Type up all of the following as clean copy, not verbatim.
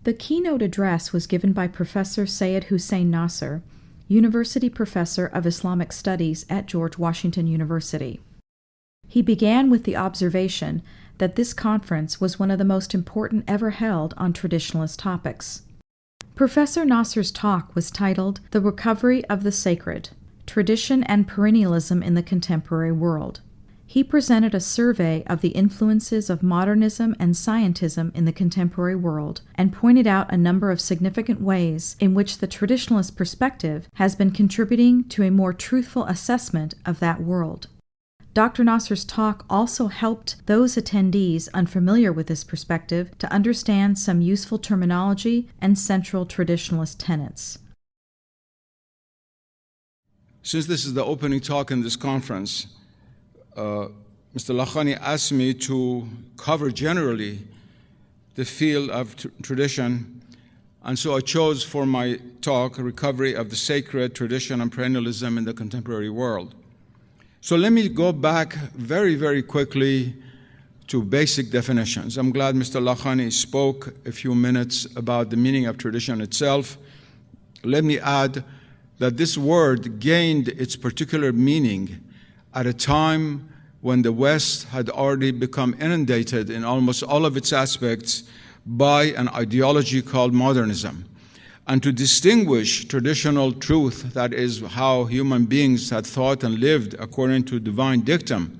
The keynote address was given by Professor Syed Hussein Nasser, University Professor of Islamic Studies at George Washington University. He began with the observation that this conference was one of the most important ever held on traditionalist topics. Professor Nasser's talk was titled "The Recovery of the Sacred: Tradition and Perennialism in the Contemporary World." He presented a survey of the influences of modernism and scientism in the contemporary world and pointed out a number of significant ways in which the traditionalist perspective has been contributing to a more truthful assessment of that world. Dr. Nasser's talk also helped those attendees unfamiliar with this perspective to understand some useful terminology and central traditionalist tenets. Since this is the opening talk in this conference, Mr. Lakhani asked me to cover generally the field of tradition, and so I chose for my talk Recovery of the Sacred: Tradition and Perennialism in the Contemporary World. So let me go back very, very quickly to basic definitions. I'm glad Mr. Lakhani spoke a few minutes about the meaning of tradition itself. Let me add that this word gained its particular meaning at a time when the West had already become inundated in almost all of its aspects by an ideology called modernism. And to distinguish traditional truth, that is how human beings had thought and lived according to divine dictum,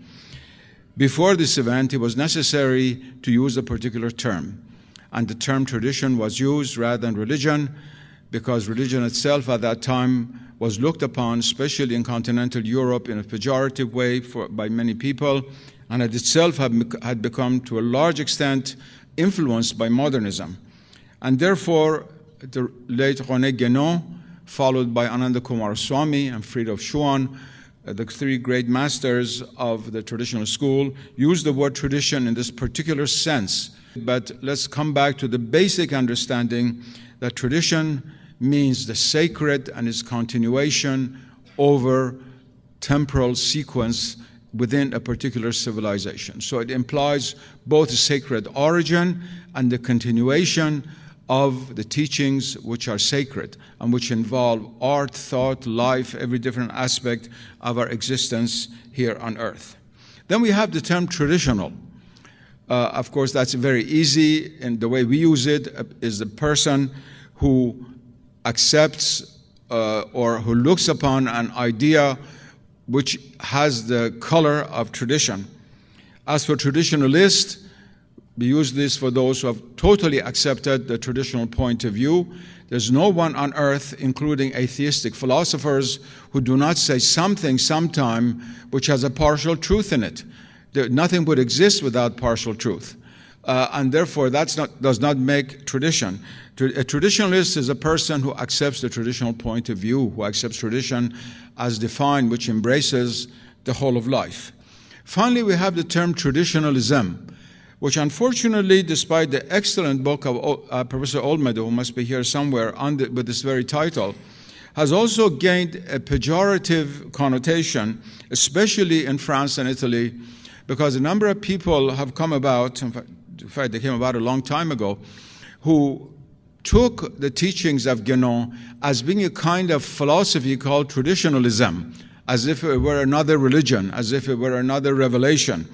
before this event it was necessary to use a particular term. And the term tradition was used rather than religion, because religion itself at that time was looked upon, especially in continental Europe, in a pejorative way by many people, and it itself had become, to a large extent, influenced by modernism. And therefore, the late René Guénon, followed by Ananda Coomaraswamy and Fridtjof Schuon, the three great masters of the traditional school, used the word tradition in this particular sense. But let's come back to the basic understanding that tradition means the sacred and its continuation over temporal sequence within a particular civilization. So it implies both a sacred origin and the continuation of the teachings which are sacred and which involve art, thought, life, every different aspect of our existence here on earth. Then we have the term traditional. Of course, that's very easy, and the way we use it is the person who accepts or who looks upon an idea which has the color of tradition. As for traditionalist, we use this for those who have totally accepted the traditional point of view. There's no one on earth, including atheistic philosophers, who do not say something sometime which has a partial truth in it. Nothing would exist without partial truth. And therefore, does not make tradition. A traditionalist is a person who accepts the traditional point of view, who accepts tradition as defined, which embraces the whole of life. Finally, we have the term traditionalism, which unfortunately, despite the excellent book of Professor Olmedo, who must be here somewhere with this very title, has also gained a pejorative connotation, especially in France and Italy, because a number of people have come about, in fact, they came about a long time ago, who took the teachings of Guénon as being a kind of philosophy called traditionalism, as if it were another religion, as if it were another revelation.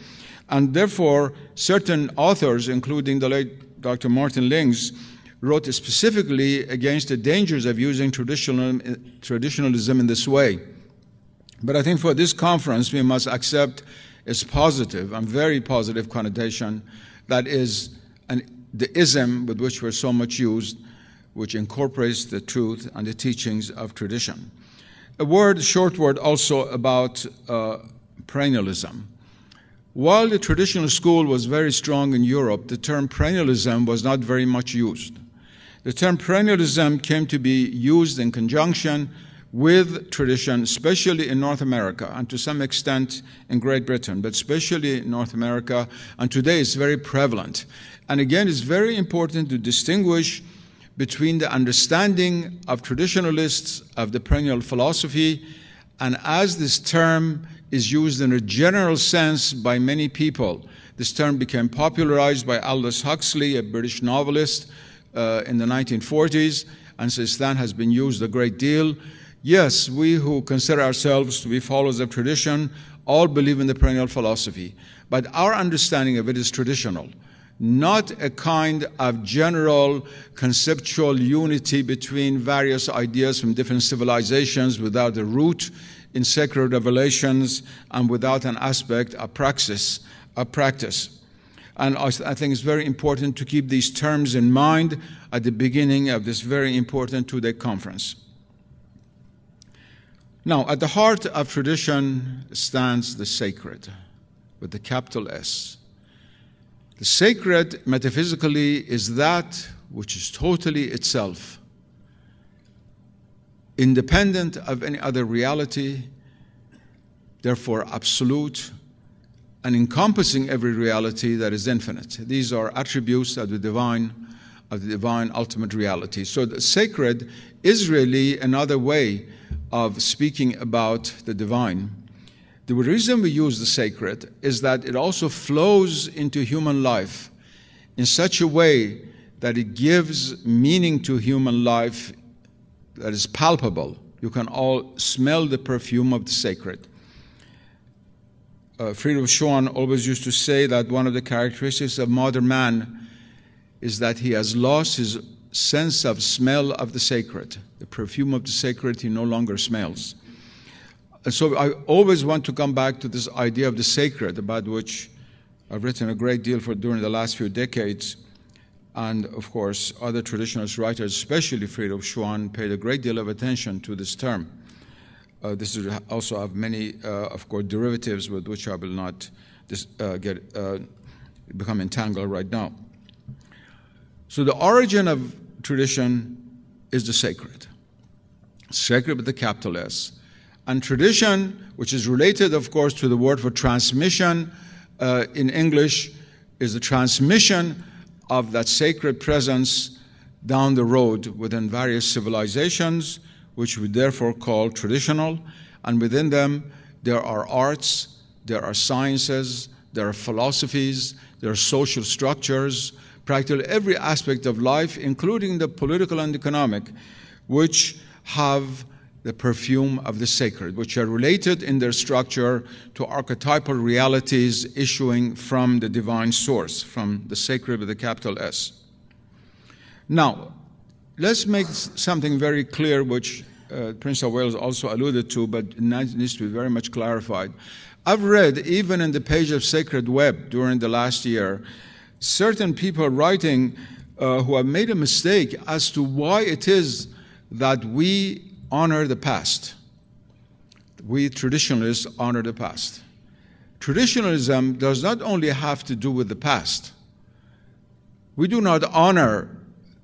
And therefore, certain authors, including the late Dr. Martin Lings, wrote specifically against the dangers of using traditionalism in this way. But I think for this conference, we must accept its positive and very positive connotation, that is the ism with which we're so much used, which incorporates the truth and the teachings of tradition. A short word also about perennialism. While the traditional school was very strong in Europe, the term perennialism was not very much used. The term perennialism came to be used in conjunction with tradition, especially in North America, and to some extent in Great Britain, but especially in North America, and today it's very prevalent. And again, it's very important to distinguish between the understanding of traditionalists of the perennial philosophy, and as this term is used in a general sense by many people. This term became popularized by Aldous Huxley, a British novelist, in the 1940s, and since then has been used a great deal. Yes, we who consider ourselves to be followers of tradition all believe in the perennial philosophy, but our understanding of it is traditional, not a kind of general conceptual unity between various ideas from different civilizations without a root in sacred revelations and without an aspect of practice. And I think it's very important to keep these terms in mind at the beginning of this very important two-day conference. Now, at the heart of tradition stands the sacred, with the capital S. The sacred, metaphysically, is that which is totally itself, independent of any other reality, therefore absolute, and encompassing every reality that is infinite. These are attributes of the divine ultimate reality. So the sacred is really another way of speaking about the divine. The reason we use the sacred is that it also flows into human life in such a way that it gives meaning to human life that is palpable. You can all smell the perfume of the sacred. Friedrich Schwann always used to say that one of the characteristics of modern man is that he has lost his sense of smell of the sacred. The perfume of the sacred he no longer smells. And so I always want to come back to this idea of the sacred, about which I've written a great deal during the last few decades. And of course, other traditionalist writers, especially Friedrich Schwann, paid a great deal of attention to this term. This is also have many, of course, derivatives with which I will not become entangled right now. So the origin of tradition is the sacred. Sacred with the capital S. And tradition, which is related, of course, to the word for transmission in English, is the transmission of that sacred presence down the road within various civilizations, which we therefore call traditional. And within them, there are arts, there are sciences, there are philosophies, there are social structures, practically every aspect of life, including the political and economic, which have the perfume of the sacred, which are related in their structure to archetypal realities issuing from the divine source, from the sacred with a capital S. Now, let's make something very clear, which Prince of Wales also alluded to, but it needs to be very much clarified. I've read, even in the page of Sacred Web during the last year, certain people writing who have made a mistake as to why it is that we honor the past. We traditionalists honor the past. Traditionalism does not only have to do with the past. We do not honor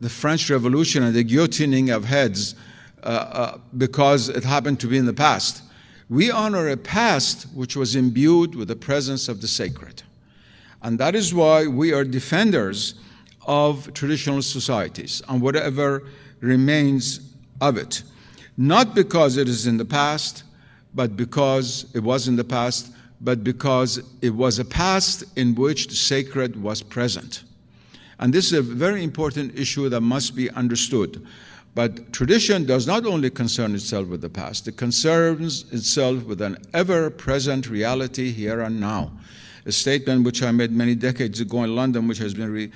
the French Revolution and the guillotining of heads because it happened to be in the past. We honor a past which was imbued with the presence of the sacred. And that is why we are defenders of traditional societies and whatever remains of it. Not because it is in the past, but because it was in the past, but because it was a past in which the sacred was present. And this is a very important issue that must be understood. But tradition does not only concern itself with the past, it concerns itself with an ever-present reality here and now. A statement which I made many decades ago in London, which has been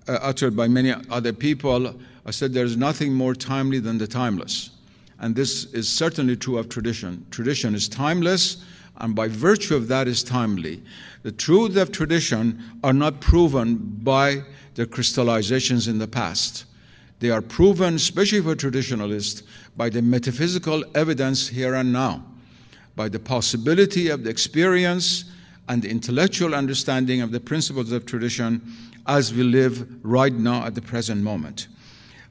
uttered by many other people. I said there is nothing more timely than the timeless. And this is certainly true of tradition. Tradition is timeless, and by virtue of that is timely. The truths of tradition are not proven by their crystallizations in the past. They are proven, especially for traditionalists, by the metaphysical evidence here and now, by the possibility of the experience and the intellectual understanding of the principles of tradition as we live right now at the present moment.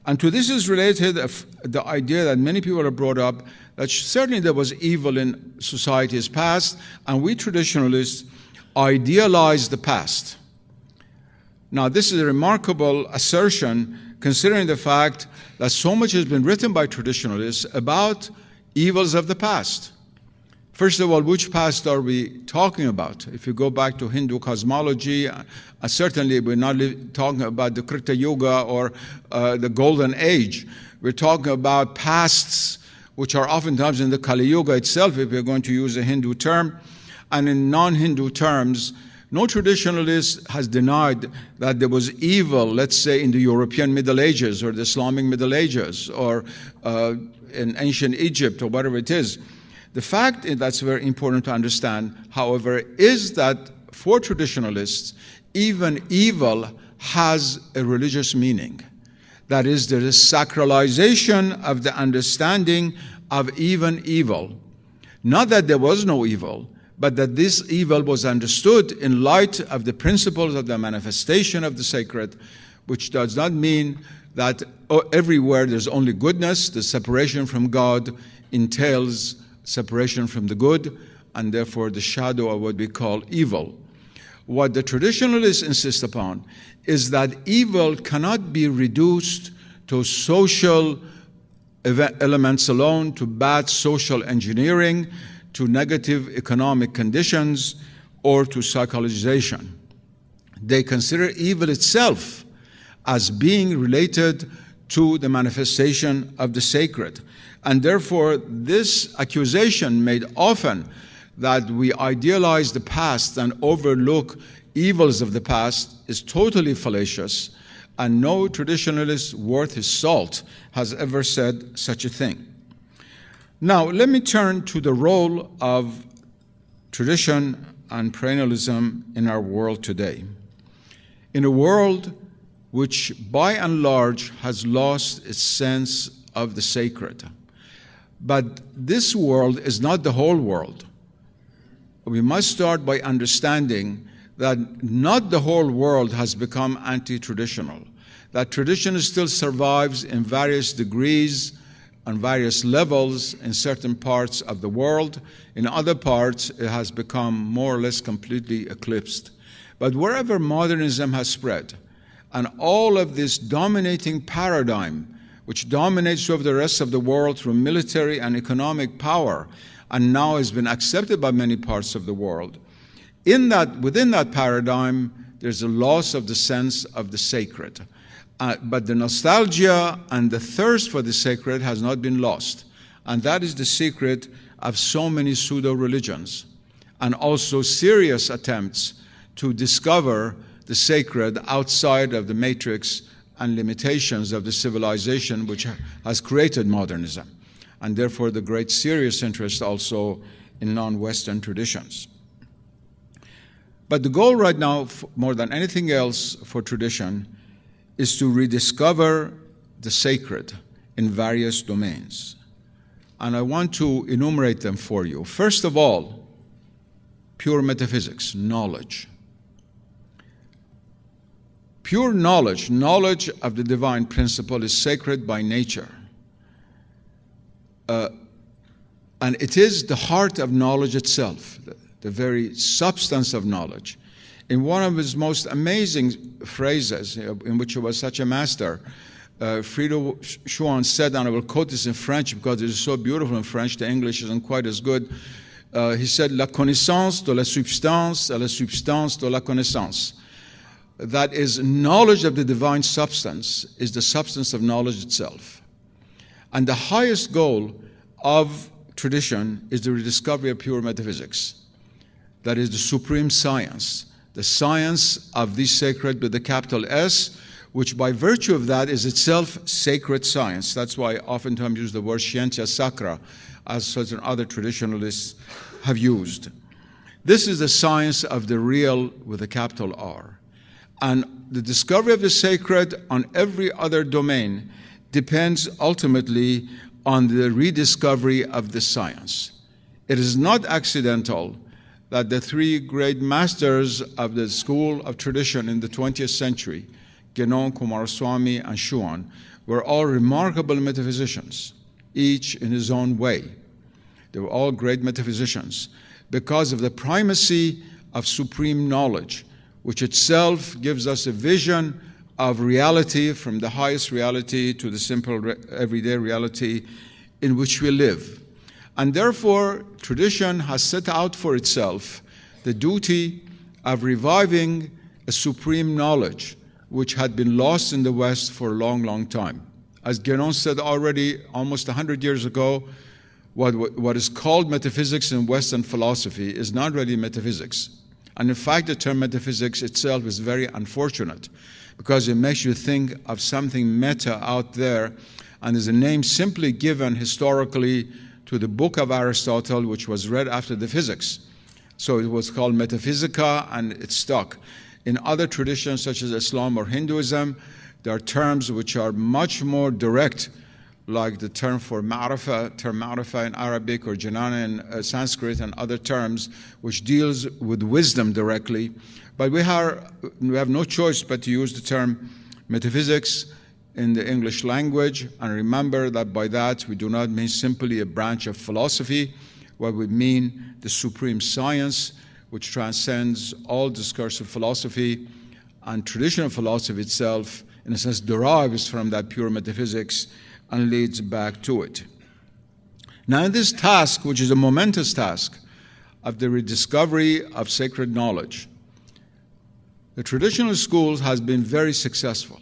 And to this is related the idea that many people have brought up that certainly there was evil in societies past, and we traditionalists idealize the past. Now, this is a remarkable assertion considering the fact that so much has been written by traditionalists about evils of the past. First of all, which past are we talking about? If you go back to Hindu cosmology, certainly we're not talking about the Krita Yuga or the Golden Age. We're talking about pasts which are oftentimes in the Kali Yuga itself, if we're going to use a Hindu term. And in non-Hindu terms, no traditionalist has denied that there was evil, let's say, in the European Middle Ages or the Islamic Middle Ages or in ancient Egypt or whatever it is. The fact that's very important to understand, however, is that for traditionalists, even evil has a religious meaning. That is, there is sacralization of the understanding of even evil. Not that there was no evil, but that this evil was understood in light of the principles of the manifestation of the sacred, which does not mean that everywhere there's only goodness. The separation from God entails separation from the good, and therefore the shadow of what we call evil. What the traditionalists insist upon is that evil cannot be reduced to social elements alone, to bad social engineering, to negative economic conditions, or to psychologization. They consider evil itself as being related to the manifestation of the sacred. And therefore, this accusation made often that we idealize the past and overlook evils of the past is totally fallacious, and no traditionalist worth his salt has ever said such a thing. Now, let me turn to the role of tradition and perennialism in our world today. In a world which, by and large, has lost its sense of the sacred. But this world is not the whole world. We must start by understanding that not the whole world has become anti-traditional, that tradition still survives in various degrees, on various levels in certain parts of the world. In other parts, it has become more or less completely eclipsed. But wherever modernism has spread, and all of this dominating paradigm, which dominates over the rest of the world through military and economic power, and now has been accepted by many parts of the world, within that paradigm, there's a loss of the sense of the sacred. But the nostalgia and the thirst for the sacred has not been lost. And that is the secret of so many pseudo-religions, and also serious attempts to discover the sacred outside of the matrix and limitations of the civilization which has created modernism, and therefore the great serious interest also in non-Western traditions. But the goal right now, more than anything else for tradition, is to rediscover the sacred in various domains. And I want to enumerate them for you. First of all, pure metaphysics, knowledge. Pure knowledge, knowledge of the divine principle, is sacred by nature. And it is the heart of knowledge itself, the very substance of knowledge. In one of his most amazing phrases, in which he was such a master, Friedel Schuon said, and I will quote this in French because it is so beautiful in French, the English isn't quite as good. He said, la connaissance de la substance et la substance de la connaissance. That is, knowledge of the divine substance is the substance of knowledge itself. And the highest goal of tradition is the rediscovery of pure metaphysics. That is the supreme science, the science of the sacred with the capital S, which by virtue of that is itself sacred science. That's why I oftentimes use the word scientia sacra, as certain other traditionalists have used. This is the science of the real with a capital R. And the discovery of the sacred on every other domain depends ultimately on the rediscovery of the science. It is not accidental that the three great masters of the school of tradition in the 20th century, Guénon, Kumaraswamy, and Schuon, were all remarkable metaphysicians, each in his own way. They were all great metaphysicians because of the primacy of supreme knowledge, which itself gives us a vision of reality, from the highest reality to the simple everyday reality in which we live. And therefore, tradition has set out for itself the duty of reviving a supreme knowledge which had been lost in the West for a long, long time. As Guénon said already almost 100 years ago, what is called metaphysics in Western philosophy is not really metaphysics. And in fact, the term metaphysics itself is very unfortunate because it makes you think of something meta out there, and is a name simply given historically to the book of Aristotle, which was read after the physics. So it was called metaphysica, and it stuck. In other traditions, such as Islam or Hinduism, there are terms which are much more direct, like the term for ma'rifa in Arabic, or janana in Sanskrit, and other terms which deals with wisdom directly. But we have no choice but to use the term metaphysics in the English language, and remember that by that we do not mean simply a branch of philosophy. What we mean the supreme science which transcends all discursive philosophy, and traditional philosophy itself, in a sense, derives from that pure metaphysics and leads back to it. Now, in this task, which is a momentous task of the rediscovery of sacred knowledge, the traditional schools has been very successful.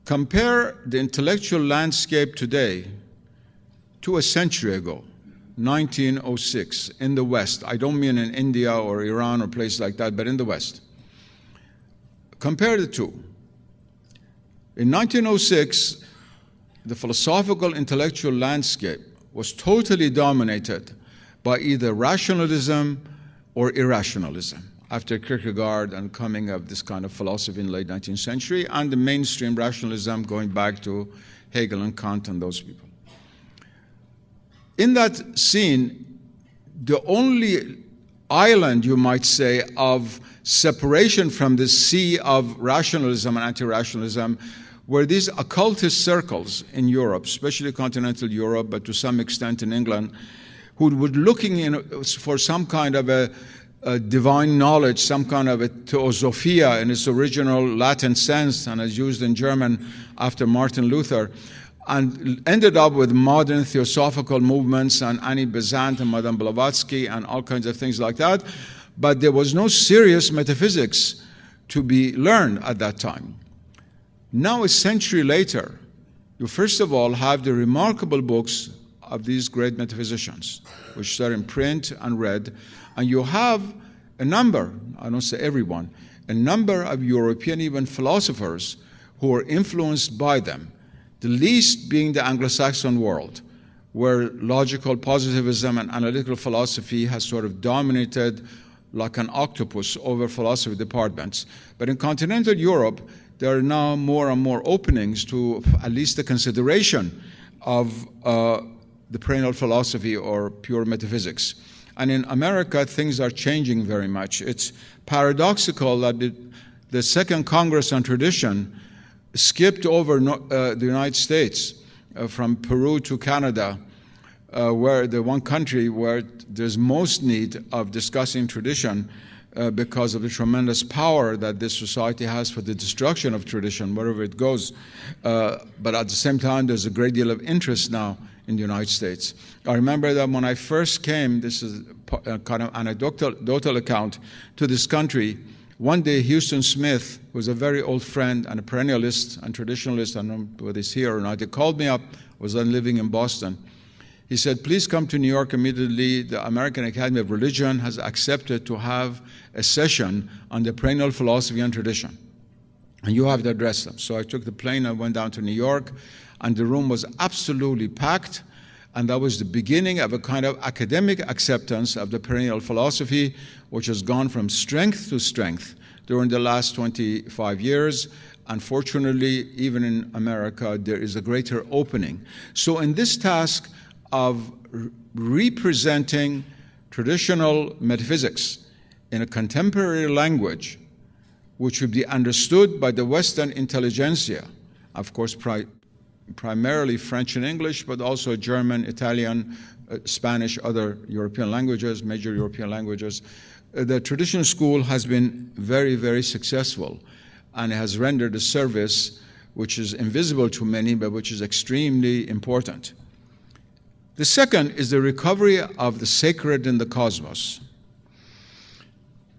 Compare the intellectual landscape today to a century ago, 1906, in the West. I don't mean in India or Iran or places like that, but in the West. Compare the two. In 1906, the philosophical intellectual landscape was totally dominated by either rationalism or irrationalism, after Kierkegaard and coming of this kind of philosophy in the late 19th century, and the mainstream rationalism going back to Hegel and Kant and those people. In that scene, the only island, you might say, of separation from the sea of rationalism and anti-rationalism were these occultist circles in Europe, especially continental Europe, but to some extent in England, who were looking for some kind of a divine knowledge, some kind of a theosophia in its original Latin sense, and as used in German after Martin Luther, and ended up with modern theosophical movements and Annie Besant and Madame Blavatsky and all kinds of things like that. But there was no serious metaphysics to be learned at that time. Now, a century later, you first of all have the remarkable books of these great metaphysicians, which are in print and read, and you have a number, I don't say everyone, a number of European even philosophers who are influenced by them, the least being the Anglo-Saxon world, where logical positivism and analytical philosophy has sort of dominated like an octopus over philosophy departments. But in continental Europe, there are now more and more openings to at least the consideration of the perennial philosophy or pure metaphysics. And in America, things are changing very much. It's paradoxical that the Second Congress on Tradition skipped over the United States from Peru to Canada, where the one country where there's most need of discussing tradition because of the tremendous power that this society has for the destruction of tradition, wherever it goes. But at the same time, there's a great deal of interest now in the United States. I remember that when I first came, this is a kind of anecdotal account, to this country, one day Houston Smith, who was a very old friend and a perennialist and traditionalist, I don't know whether he's here or not, he called me up. I was then living in Boston. He said, please come to New York immediately. The American Academy of Religion has accepted to have a session on the perennial philosophy and tradition, and you have to address them. So I took the plane and went down to New York, and the room was absolutely packed, and that was the beginning of a kind of academic acceptance of the perennial philosophy, which has gone from strength to strength during the last 25 years. Unfortunately, even in America, there is a greater opening. So in this task of representing traditional metaphysics in a contemporary language, which would be understood by the Western intelligentsia, of course, primarily French and English, but also German, Italian, Spanish, other European languages, major European languages. The traditional school has been very, very successful, and has rendered a service which is invisible to many, but which is extremely important. The second is the recovery of the sacred in the cosmos.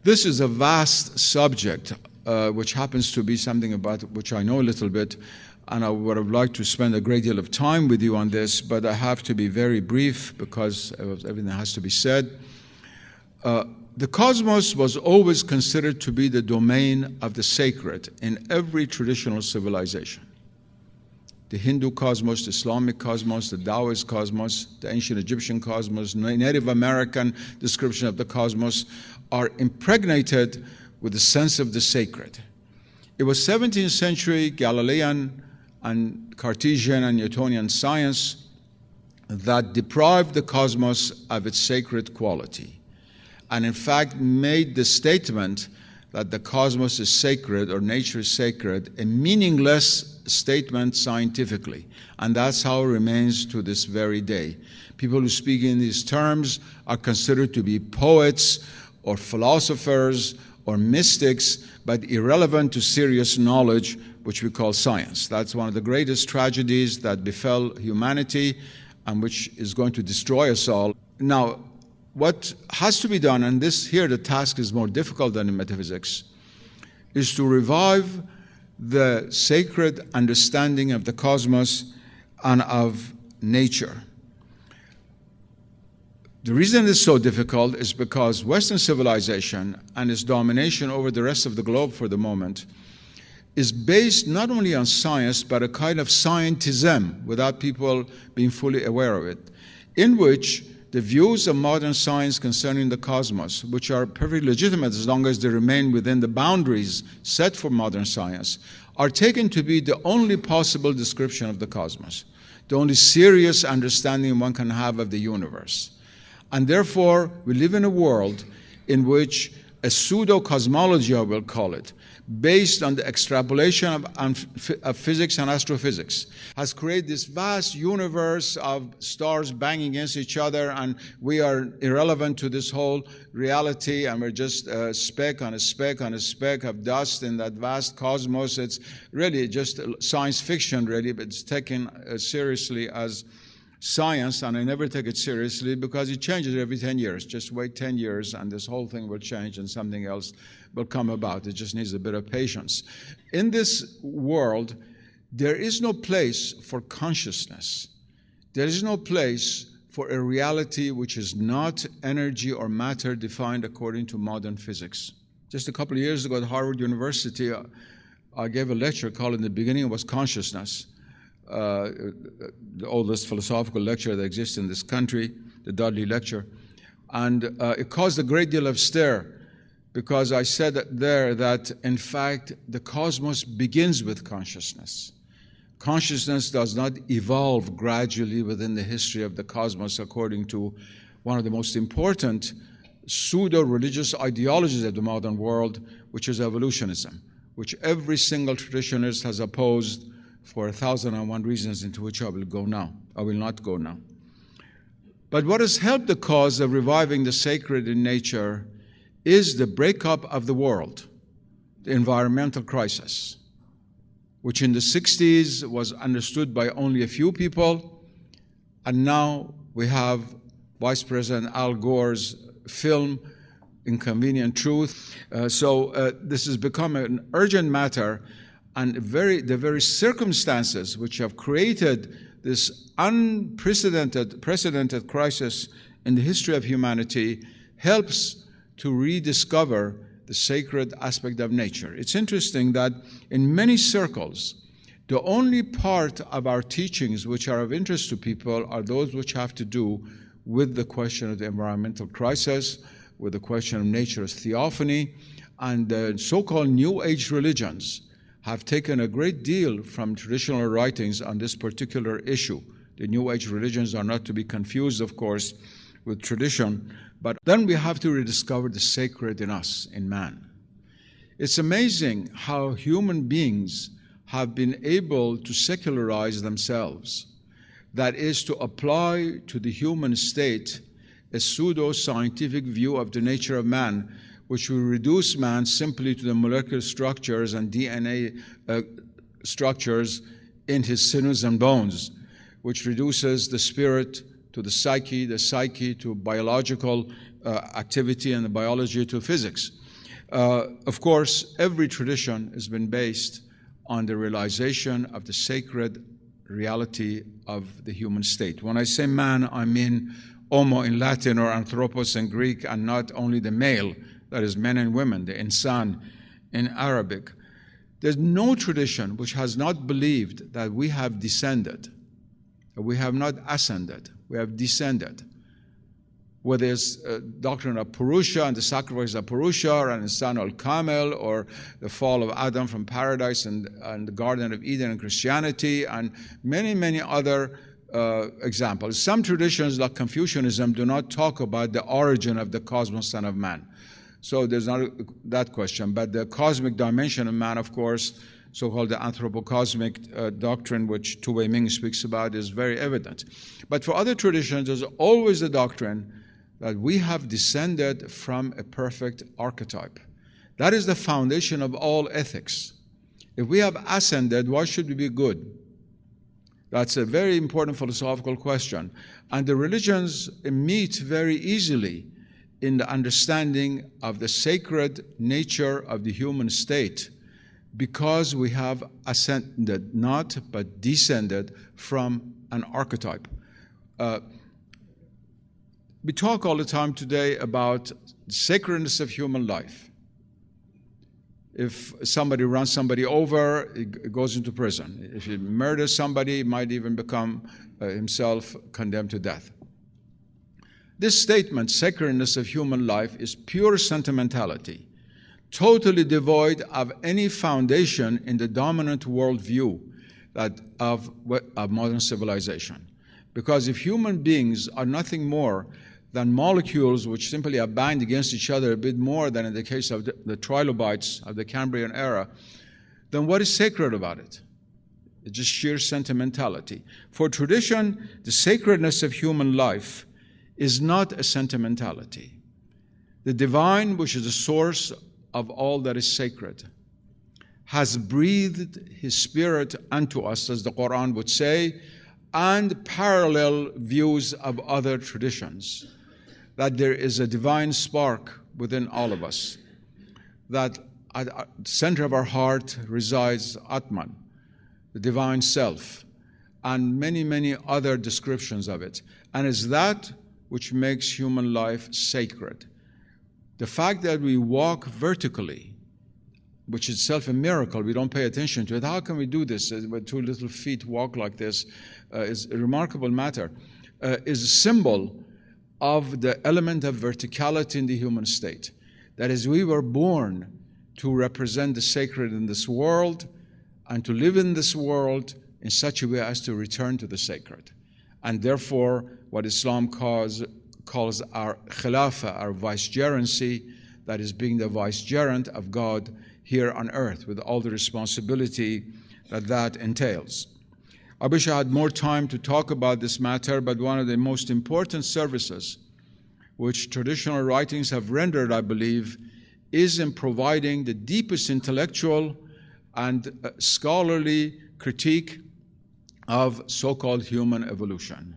This is a vast subject, which happens to be something about which I know a little bit, and I would have liked to spend a great deal of time with you on this, but I have to be very brief because everything has to be said. The cosmos was always considered to be the domain of the sacred in every traditional civilization. The Hindu cosmos, the Islamic cosmos, the Taoist cosmos, the ancient Egyptian cosmos, Native American description of the cosmos are impregnated with the sense of the sacred. It was 17th century Galilean and Cartesian and Newtonian science that deprived the cosmos of its sacred quality, and in fact made the statement that the cosmos is sacred or nature is sacred a meaningless statement scientifically, and that's how it remains to this very day. People who speak in these terms are considered to be poets or philosophers or mystics, but irrelevant to serious knowledge, which we call science. That's one of the greatest tragedies that befell humanity and which is going to destroy us all. Now, what has to be done, and this here the task is more difficult than in metaphysics, is to revive the sacred understanding of the cosmos and of nature. The reason it's so difficult is because Western civilization and its domination over the rest of the globe for the moment is based not only on science, but a kind of scientism without people being fully aware of it, in which the views of modern science concerning the cosmos, which are perfectly legitimate as long as they remain within the boundaries set for modern science, are taken to be the only possible description of the cosmos, the only serious understanding one can have of the universe. And therefore, we live in a world in which a pseudo-cosmology, I will call it, based on the extrapolation of physics and astrophysics, has created this vast universe of stars banging against each other, and we are irrelevant to this whole reality, and we're just a speck on a speck on a speck of dust in that vast cosmos. It's really just science fiction, really, but it's taken seriously as science, and I never take it seriously because it changes every 10 years. Just wait 10 years and this whole thing will change and something else will come about. It just needs a bit of patience. In this world, there is no place for consciousness. There is no place for a reality which is not energy or matter defined according to modern physics. Just a couple of years ago at Harvard University, I gave a lecture called "In the Beginning Was Consciousness," the oldest philosophical lecture that exists in this country, the Dudley Lecture. And it caused a great deal of stir because I said there that, in fact, the cosmos begins with consciousness. Consciousness does not evolve gradually within the history of the cosmos according to one of the most important pseudo-religious ideologies of the modern world, which is evolutionism, which every single traditionalist has opposed for 1,001 reasons, into which I will not go now. But what has helped the cause of reviving the sacred in nature is the breakup of the world, the environmental crisis, which in the 60s was understood by only a few people, and now we have Vice President Al Gore's film, Inconvenient Truth. So this has become an urgent matter. And the very circumstances which have created this unprecedented crisis in the history of humanity helps to rediscover the sacred aspect of nature. It's interesting that in many circles, the only part of our teachings which are of interest to people are those which have to do with the question of the environmental crisis, with the question of nature's theophany, and the so-called New Age religions have taken a great deal from traditional writings on this particular issue. The New Age religions are not to be confused, of course, with tradition, but then we have to rediscover the sacred in us, in man. It's amazing how human beings have been able to secularize themselves. That is, to apply to the human state a pseudo-scientific view of the nature of man, which will reduce man simply to the molecular structures and DNA structures in his sinews and bones, which reduces the spirit to the psyche to biological activity, and the biology to physics. Of course, every tradition has been based on the realization of the sacred reality of the human state. When I say man, I mean homo in Latin or anthropos in Greek, and not only the male, that is men and women, the insan in Arabic. There's no tradition which has not believed that we have descended. We have not ascended, we have descended. Whether it's a doctrine of Purusha and the sacrifice of Purusha, or an Insan al-Kamil, or the fall of Adam from paradise and the Garden of Eden in Christianity, and many, many other examples. Some traditions, like Confucianism, do not talk about the origin of the cosmos and of man. So there's not that question. But the cosmic dimension of man, of course, so-called the anthropocosmic doctrine, which Tu Wei Ming speaks about, is very evident. But for other traditions, there's always the doctrine that we have descended from a perfect archetype. That is the foundation of all ethics. If we have ascended, why should we be good? That's a very important philosophical question. And the religions meet very easily in the understanding of the sacred nature of the human state, because we have ascended, not but descended from an archetype. We talk all the time today about the sacredness of human life. If somebody runs somebody over, it goes into prison. If he murders somebody, he might even become himself condemned to death. This statement, sacredness of human life, is pure sentimentality, totally devoid of any foundation in the dominant worldview of modern civilization. Because if human beings are nothing more than molecules which simply are bound against each other a bit more than in the case of the trilobites of the Cambrian era, then what is sacred about it? It's just sheer sentimentality. For tradition, the sacredness of human life is not a sentimentality. The divine, which is the source of all that is sacred, has breathed His Spirit unto us, as the Quran would say, and parallel views of other traditions, that there is a divine spark within all of us, that at the center of our heart resides Atman, the divine self, and many, many other descriptions of it. And it's that which makes human life sacred. The fact that we walk vertically, which is itself a miracle, we don't pay attention to it. How can we do this with 2 little feet walk like this? Is a remarkable matter. Is a symbol of the element of verticality in the human state. That is, we were born to represent the sacred in this world and to live in this world in such a way as to return to the sacred. And therefore, what Islam calls our khilafah, our vicegerency, that is being the vicegerent of God here on earth, with all the responsibility that entails. I wish I had more time to talk about this matter, but one of the most important services which traditional writings have rendered, I believe, is in providing the deepest intellectual and scholarly critique of so-called human evolution.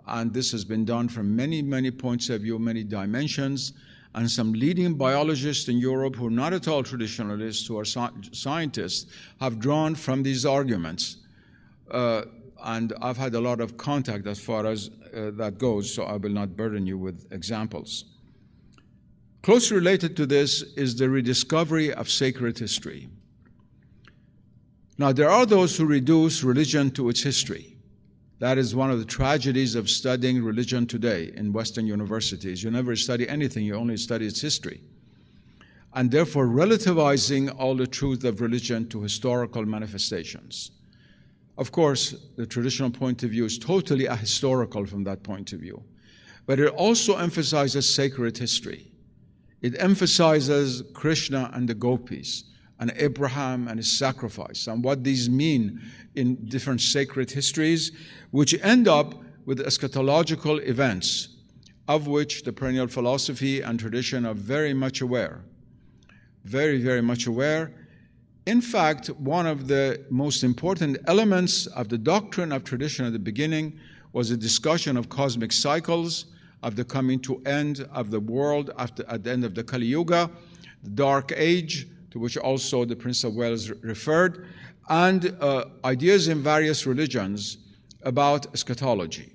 And this has been done from many, many points of view, many dimensions, and some leading biologists in Europe who are not at all traditionalists, who are scientists, have drawn from these arguments. And I've had a lot of contact as far as that goes, so I will not burden you with examples. Closely related to this is the rediscovery of sacred history. Now, there are those who reduce religion to its history. That is one of the tragedies of studying religion today in Western universities. You never study anything, you only study its history. And therefore relativizing all the truth of religion to historical manifestations. Of course, the traditional point of view is totally ahistorical from that point of view. But it also emphasizes sacred history. It emphasizes Krishna and the gopis, and Abraham and his sacrifice, and what these mean in different sacred histories, which end up with eschatological events, of which the perennial philosophy and tradition are very much aware. Very, very much aware. In fact, one of the most important elements of the doctrine of tradition at the beginning was a discussion of cosmic cycles, of the coming to end of the world at the end of the Kali Yuga, the Dark Age, to which also the Prince of Wales referred, and ideas in various religions about eschatology.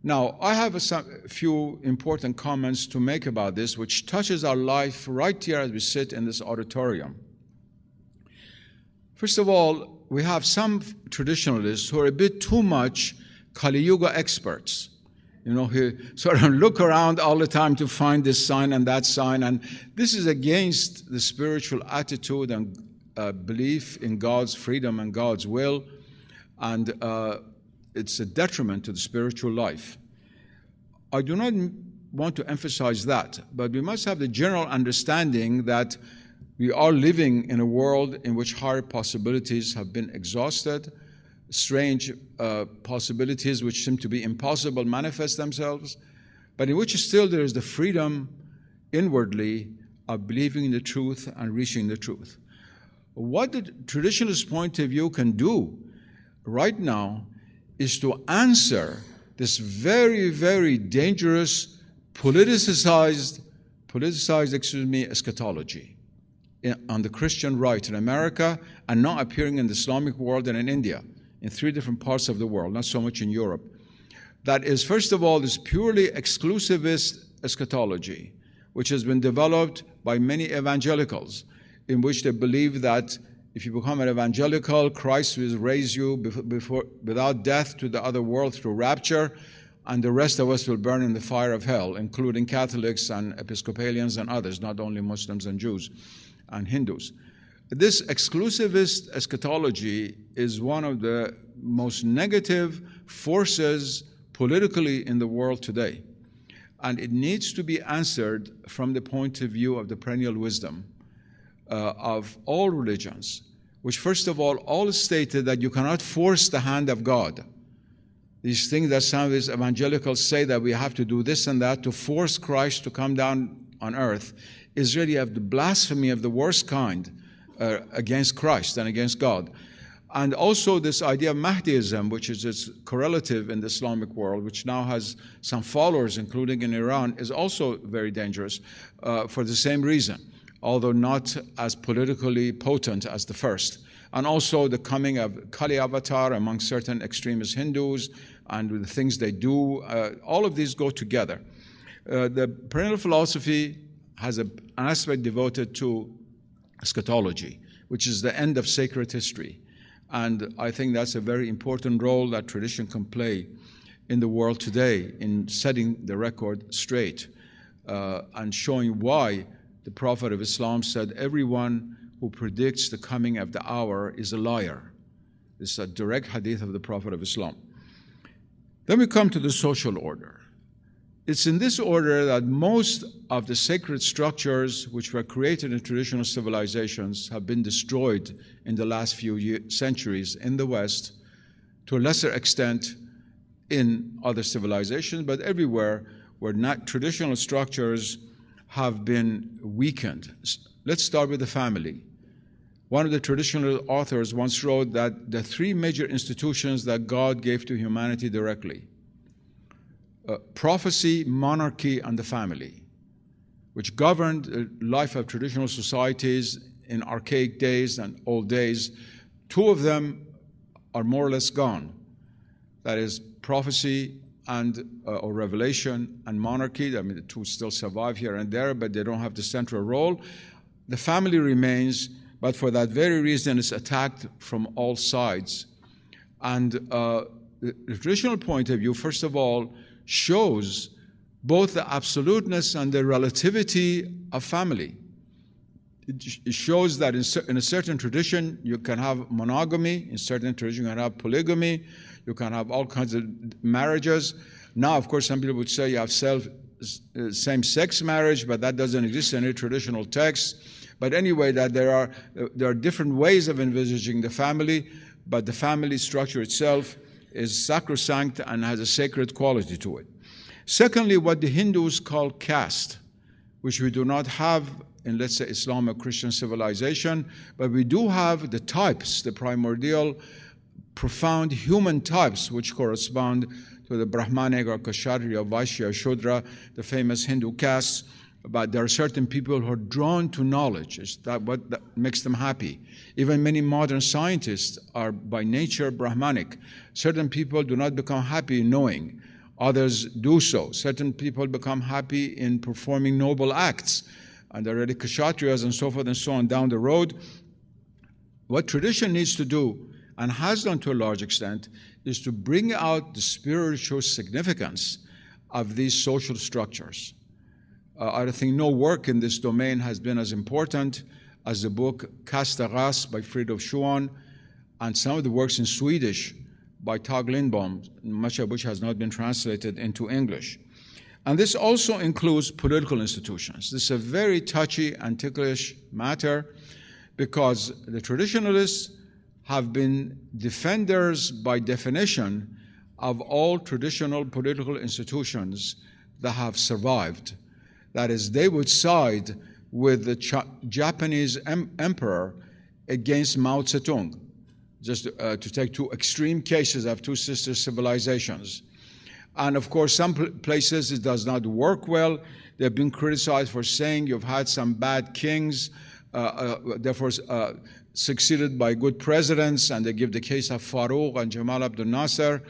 Now, I have a few important comments to make about this, which touches our life right here as we sit in this auditorium. First of all, we have some traditionalists who are a bit too much Kali Yuga experts, who sort of look around all the time to find this sign and that sign, and this is against the spiritual attitude and belief in God's freedom and God's will, and it's a detriment to the spiritual life. I do not want to emphasize that, but we must have the general understanding that we are living in a world in which higher possibilities have been exhausted. Strange possibilities which seem to be impossible manifest themselves, but in which still there is the freedom inwardly of believing in the truth and reaching the truth. What the traditionalist point of view can do right now is to answer this very, very dangerous politicized eschatology on the Christian right in America and now appearing in the Islamic world and in India, in 3 different parts of the world, not so much in Europe. That is, first of all, this purely exclusivist eschatology, which has been developed by many evangelicals, in which they believe that if you become an evangelical, Christ will raise you without death to the other world through rapture, and the rest of us will burn in the fire of hell, including Catholics and Episcopalians and others, not only Muslims and Jews and Hindus. This exclusivist eschatology is one of the most negative forces politically in the world today. And it needs to be answered from the point of view of the perennial wisdom of all religions, which first of all stated that you cannot force the hand of God. These things that some of these evangelicals say that we have to do this and that to force Christ to come down on earth is really of the blasphemy of the worst kind against Christ and against God. And also this idea of Mahdiism, which is its correlative in the Islamic world, which now has some followers, including in Iran, is also very dangerous for the same reason, although not as politically potent as the first. And also the coming of Kali avatar among certain extremist Hindus and the things they do, all of these go together. The perennial philosophy has an aspect devoted to eschatology, which is the end of sacred history. And I think that's a very important role that tradition can play in the world today in setting the record straight and showing why the Prophet of Islam said everyone who predicts the coming of the hour is a liar. This is a direct hadith of the Prophet of Islam. Then we come to the social order. It's in this order that most of the sacred structures which were created in traditional civilizations have been destroyed in the last few centuries in the West, to a lesser extent in other civilizations, but everywhere where traditional structures have been weakened. Let's start with the family. One of the traditional authors once wrote that the 3 major institutions that God gave to humanity directly, prophecy, monarchy, and the family, which governed the life of traditional societies in archaic days and old days. 2 of them are more or less gone. That is prophecy and or revelation and monarchy. I mean, the 2 still survive here and there, but they don't have the central role. The family remains, but for that very reason, it's attacked from all sides. And the traditional point of view, first of all, shows both the absoluteness and the relativity of family. It shows that in a certain tradition you can have monogamy, in certain tradition you can have polygamy, you can have all kinds of marriages. Now, of course, some people would say you have same-sex marriage, but that doesn't exist in any traditional text. But anyway, that there are different ways of envisaging the family, but the family structure itself is sacrosanct and has a sacred quality to it. Secondly, what the Hindus call caste, which we do not have in, let's say, Islamic Christian civilization, but we do have the types, the primordial, profound human types, which correspond to the Brahmanic or Kshatriya, Vaishya, Shudra, the famous Hindu castes. But there are certain people who are drawn to knowledge. It's what that makes them happy. Even many modern scientists are by nature Brahmanic. Certain people do not become happy in knowing. Others do so. Certain people become happy in performing noble acts. And there are the Kshatriyas and so forth and so on down the road. What tradition needs to do, and has done to a large extent, is to bring out the spiritual significance of these social structures. I think no work in this domain has been as important as the book Kastaras by Fridtjof Schuon and some of the works in Swedish by Tage Lindbom, much of which has not been translated into English. And this also includes political institutions. This is a very touchy and ticklish matter because the traditionalists have been defenders by definition of all traditional political institutions that have survived. That is, they would side with the Japanese emperor against Mao Zedong, just to take two extreme cases of two sister civilizations. And of course, some places it does not work well. They've been criticized for saying you've had some bad kings, therefore succeeded by good presidents, and they give the case of Farouk and Jamal Abdel Nasser.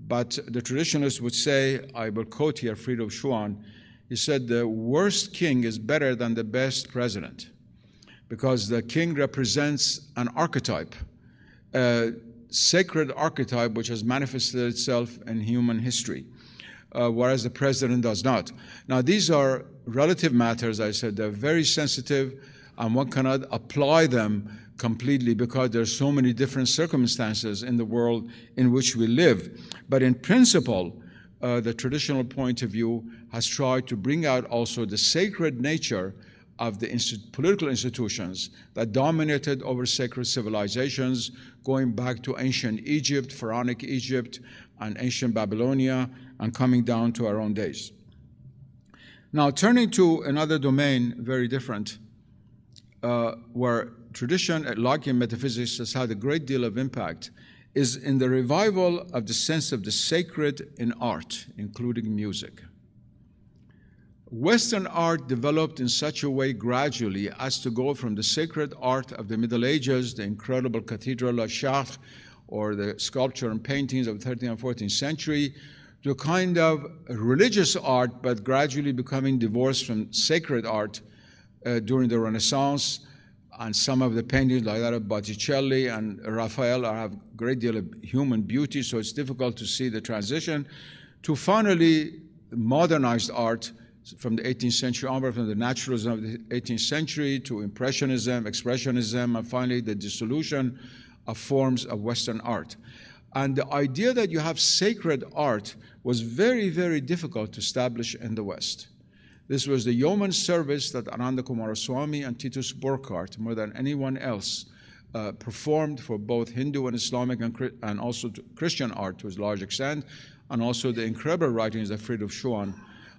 But the traditionalists would say, I will quote here Fridtjof Schuon, he said, the worst king is better than the best president because the king represents an archetype, a sacred archetype which has manifested itself in human history, whereas the president does not. Now, these are relative matters. I said they're very sensitive, and one cannot apply them completely because there are so many different circumstances in the world in which we live. But in principle, the traditional point of view has tried to bring out also the sacred nature of the political institutions that dominated over sacred civilizations, going back to ancient Egypt, Pharaonic Egypt, and ancient Babylonia, and coming down to our own days. Now, turning to another domain, very different, where tradition, like in metaphysics, has had a great deal of impact, is in the revival of the sense of the sacred in art, including music. Western art developed in such a way gradually as to go from the sacred art of the Middle Ages, the incredible Cathedral of Chartres, or the sculpture and paintings of the 13th and 14th century, to a kind of religious art, but gradually becoming divorced from sacred art during the Renaissance. And some of the paintings like that of Botticelli and Raphael have a great deal of human beauty, so it's difficult to see the transition to finally modernized art from the 18th century onward, from the naturalism of the 18th century to Impressionism, Expressionism, and finally the dissolution of forms of Western art. And the idea that you have sacred art was very, very difficult to establish in the West. This was the yeoman service that Ananda Kumaraswamy and Titus Burckhardt, more than anyone else, performed for both Hindu and Islamic and also Christian art to a large extent, and also the incredible writings of Fridtjof Schuon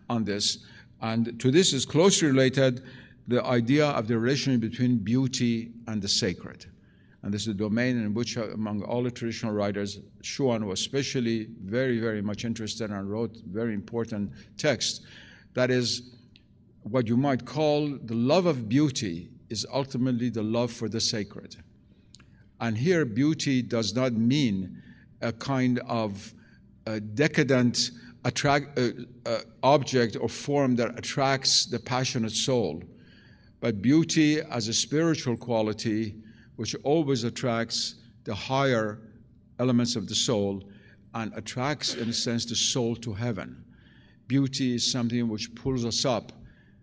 on this. And to this is closely related the idea of the relation between beauty and the sacred. And this is a domain in which, among all the traditional writers, Schuon was especially very, very much interested and wrote very important texts. That is, what you might call the love of beauty is ultimately the love for the sacred. And here, beauty does not mean a kind of decadent object or form that attracts the passionate soul, but beauty as a spiritual quality which always attracts the higher elements of the soul and attracts, in a sense, the soul to heaven. Beauty is something which pulls us up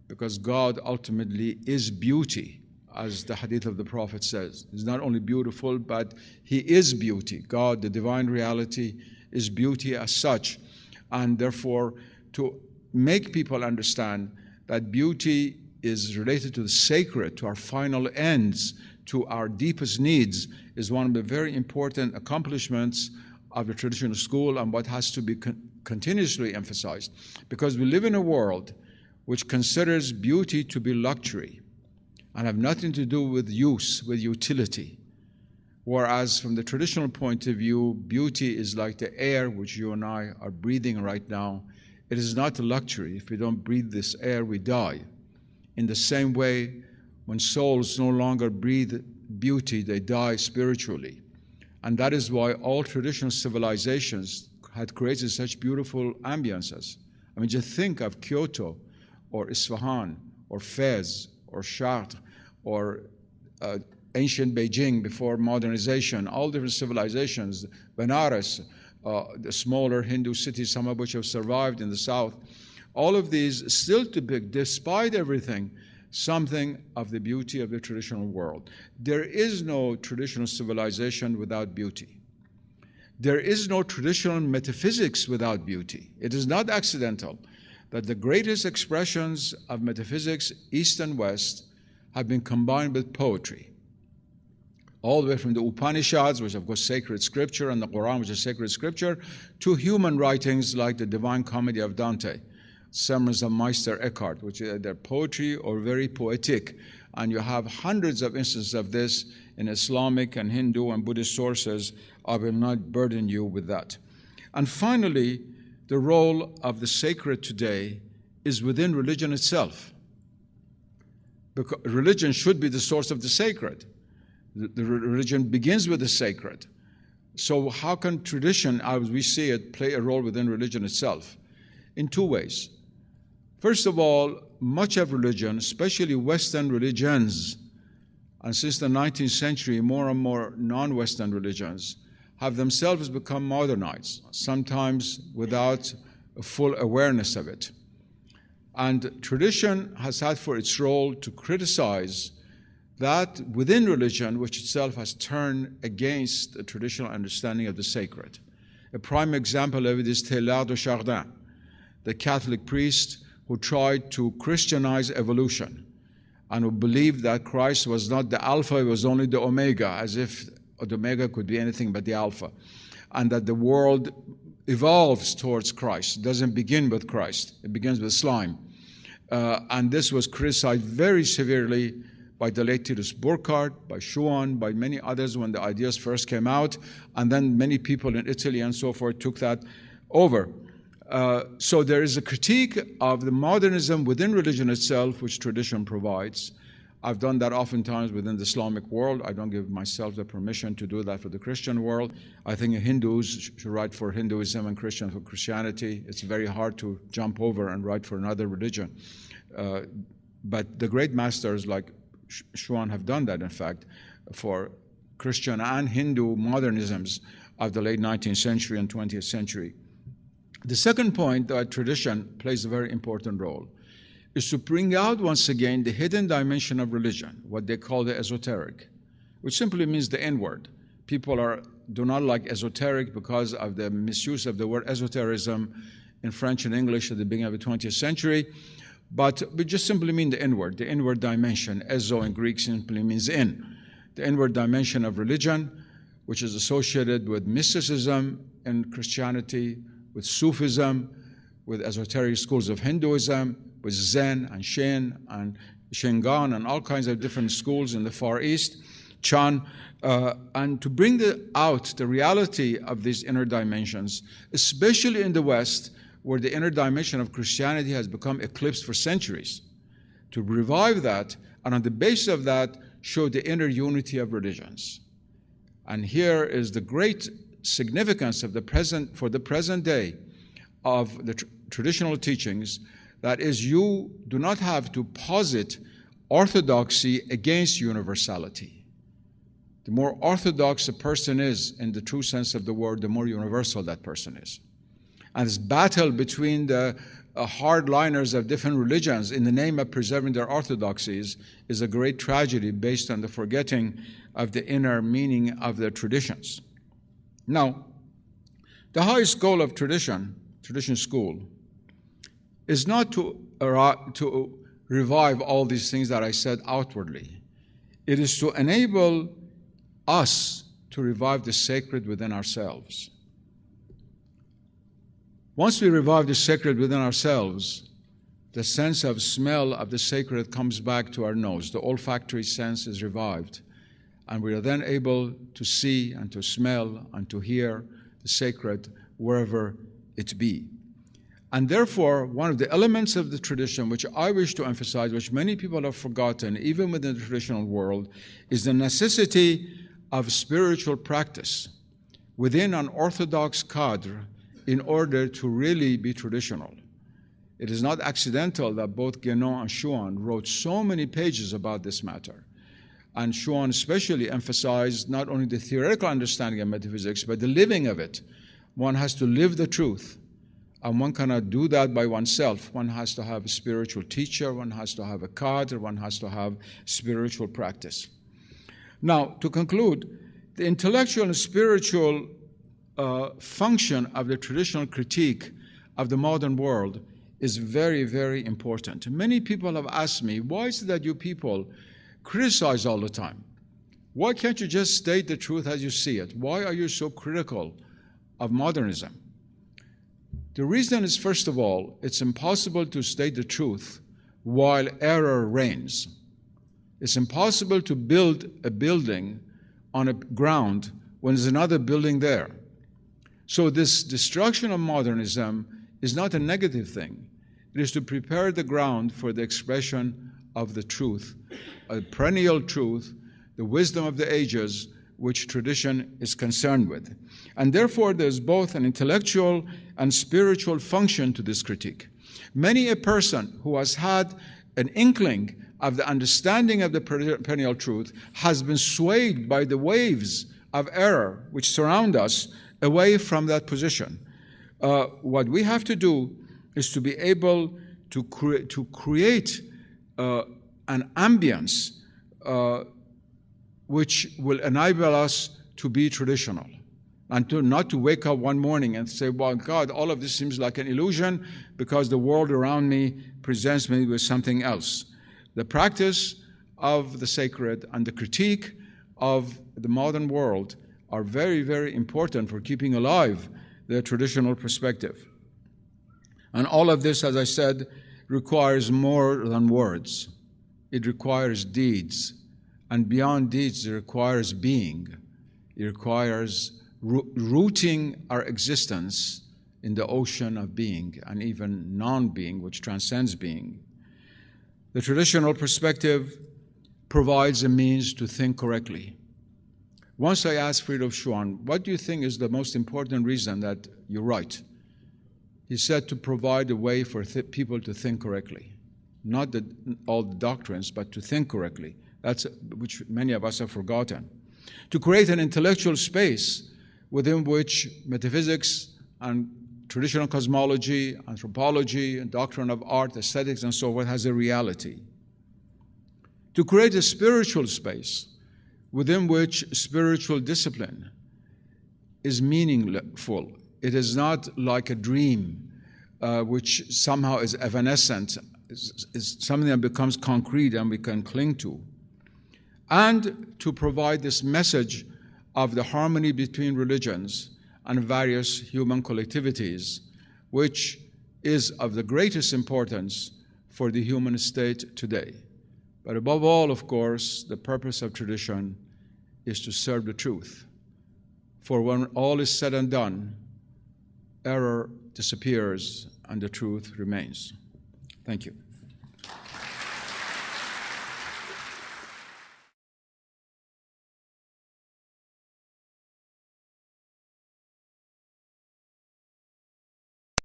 because God ultimately is beauty, as the hadith of the Prophet says. He's not only beautiful, but He is beauty. God, the divine reality, is beauty as such. And therefore, to make people understand that beauty is related to the sacred, to our final ends, to our deepest needs, is one of the very important accomplishments of the traditional school and what has to be continuously emphasized. Because we live in a world which considers beauty to be luxury and have nothing to do with use, with utility. Whereas from the traditional point of view, beauty is like the air which you and I are breathing right now. It is not a luxury. If we don't breathe this air, we die. In the same way, when souls no longer breathe beauty, they die spiritually. And that is why all traditional civilizations had created such beautiful ambiances. I mean, just think of Kyoto, or Isfahan, or Fez, or Chartres, or ancient Beijing before modernization, all different civilizations, Benares, the smaller Hindu cities, some of which have survived in the south. All of these still depict, despite everything, something of the beauty of the traditional world. There is no traditional civilization without beauty. There is no traditional metaphysics without beauty. It is not accidental that the greatest expressions of metaphysics, East and West, have been combined with poetry. All the way from the Upanishads, which of course sacred scripture, and the Quran, which is sacred scripture, to human writings like the Divine Comedy of Dante, sermons of Meister Eckhart, which are either poetry or very poetic. And you have hundreds of instances of this in Islamic and Hindu and Buddhist sources. I will not burden you with that. And finally, the role of the sacred today is within religion itself. Because religion should be the source of the sacred. The religion begins with the sacred. So how can tradition, as we see it, play a role within religion itself? In two ways. First of all, much of religion, especially Western religions, and since the 19th century, more and more non-Western religions, have themselves become modernized, sometimes without a full awareness of it. And tradition has had for its role to criticize that within religion, which itself has turned against the traditional understanding of the sacred. A prime example of it is Teilhard de Chardin, the Catholic priest who tried to Christianize evolution and who believed that Christ was not the Alpha, it was only the Omega, as if the Omega could be anything but the Alpha, and that the world evolves towards Christ. It doesn't begin with Christ, it begins with slime. And this was criticized very severely by the late Titus Burckhardt, by Schuon, by many others when the ideas first came out, and then many people in Italy and so forth took that over. So there is a critique of the modernism within religion itself, which tradition provides. I've done that oftentimes within the Islamic world. I don't give myself the permission to do that for the Christian world. I think Hindus should write for Hinduism and Christians for Christianity. It's very hard to jump over and write for another religion. But the great masters like Schuon have done that, in fact, for Christian and Hindu modernisms of the late 19th century and 20th century. The second point that tradition plays a very important role is to bring out once again the hidden dimension of religion, what they call the esoteric, which simply means the inward. People do not like esoteric because of the misuse of the word esotericism in French and English at the beginning of the 20th century. But we just simply mean the inward dimension. Ezo in Greek simply means in. The inward dimension of religion, which is associated with mysticism in Christianity, with Sufism, with esoteric schools of Hinduism, with Zen and Shin and Shingon and all kinds of different schools in the Far East, Chan, and to bring out the reality of these inner dimensions, especially in the West, where the inner dimension of Christianity has become eclipsed for centuries, to revive that, and on the basis of that, show the inner unity of religions. And here is the great significance of for the present day of the traditional teachings, that is, you do not have to posit orthodoxy against universality. The more orthodox a person is in the true sense of the word, the more universal that person is. And this battle between the hardliners of different religions in the name of preserving their orthodoxies is a great tragedy based on the forgetting of the inner meaning of their traditions. Now, the highest goal of tradition school, is not to revive all these things that I said outwardly. It is to enable us to revive the sacred within ourselves. Once we revive the sacred within ourselves, the sense of smell of the sacred comes back to our nose. The olfactory sense is revived. And we are then able to see and to smell and to hear the sacred wherever it be. And therefore, one of the elements of the tradition which I wish to emphasize, which many people have forgotten, even within the traditional world, is the necessity of spiritual practice within an orthodox cadre in order to really be traditional. It is not accidental that both Guénon and Schuon wrote so many pages about this matter. And Schuon especially emphasized not only the theoretical understanding of metaphysics, but the living of it. One has to live the truth. And one cannot do that by oneself. One has to have a spiritual teacher, one has to have a cadre, one has to have spiritual practice. Now, to conclude, the intellectual and spiritual function of the traditional critique of the modern world is very, very important. Many people have asked me, why is it that you people criticize all the time? Why can't you just state the truth as you see it? Why are you so critical of modernism? The reason is, first of all, it's impossible to state the truth while error reigns. It's impossible to build a building on a ground when there's another building there. So this destruction of modernism is not a negative thing. It is to prepare the ground for the expression of the truth, a perennial truth, the wisdom of the ages, which tradition is concerned with. And therefore, there's both an intellectual and spiritual function to this critique. Many a person who has had an inkling of the understanding of the perennial truth has been swayed by the waves of error which surround us away from that position. What we have to do is to be able to create an ambience which will enable us to be traditional and not to wake up one morning and say, well, God, all of this seems like an illusion because the world around me presents me with something else. The practice of the sacred and the critique of the modern world are very, very important for keeping alive the traditional perspective. And all of this, as I said, requires more than words. It requires deeds. And beyond deeds, it requires being. It requires rooting our existence in the ocean of being and even non-being, which transcends being. The traditional perspective provides a means to think correctly. Once I asked Friedrich Schuon, what do you think is the most important reason that you write? He said to provide a way for people to think correctly. Not all the doctrines, but to think correctly. That's which many of us have forgotten. To create an intellectual space within which metaphysics and traditional cosmology, anthropology, and doctrine of art, aesthetics, and so forth has a reality. To create a spiritual space within which spiritual discipline is meaningful. It is not like a dream which somehow is evanescent, is something that becomes concrete and we can cling to. And to provide this message of the harmony between religions and various human collectivities, which is of the greatest importance for the human state today. But above all, of course, the purpose of tradition is to serve the truth. For when all is said and done, error disappears and the truth remains. Thank you.